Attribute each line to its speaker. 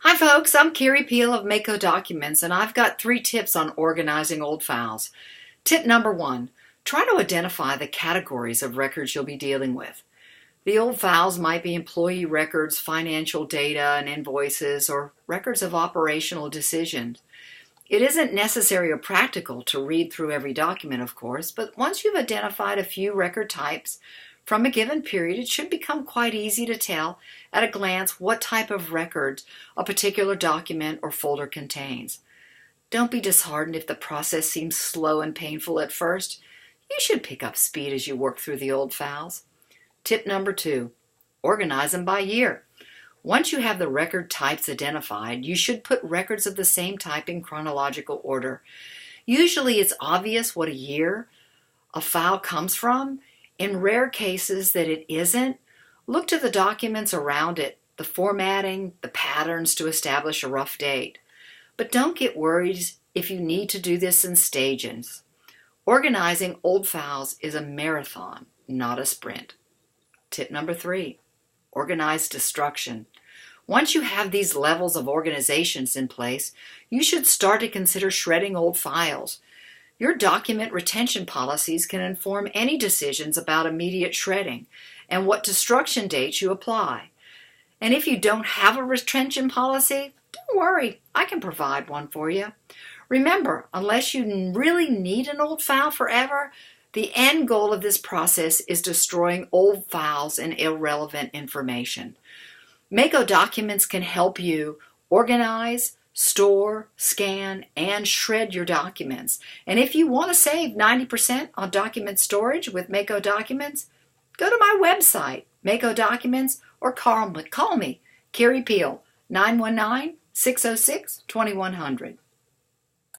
Speaker 1: Hi folks, I'm Carrie Peel of Mako Documents, and I've got 3 tips on organizing old files. Tip number 1, try to identify the categories of records you'll be dealing with. The old files might be employee records, financial data and invoices, or records of operational decisions. It isn't necessary or practical to read through every document, of course, but once you've identified a few record types from a given period, it should become quite easy to tell at a glance what type of records a particular document or folder contains. Don't be disheartened if the process seems slow and painful at first. You should pick up speed as you work through the old files. Tip number 2, organize them by year. Once you have the record types identified, you should put records of the same type in chronological order. Usually it's obvious what a year a file comes from. In rare cases that it isn't, look to the documents around it, the formatting, the patterns to establish a rough date. But don't get worried if you need to do this in stages. Organizing old files is a marathon, not a sprint. Tip number 3, organize destruction. Once you have these levels of organizations in place, you should start to consider shredding old files. Your document retention policies can inform any decisions about immediate shredding and what destruction dates you apply. And if you don't have a retention policy, don't worry, I can provide one for you. Remember, unless you really need an old file forever, the end goal of this process is destroying old files and irrelevant information. Mako Documents can help you organize, store, scan, and shred your documents. And if you want to save 90% on document storage with Mako Documents, go to my website, Mako Documents, or call me, Carrie Peel, 919-606-2100.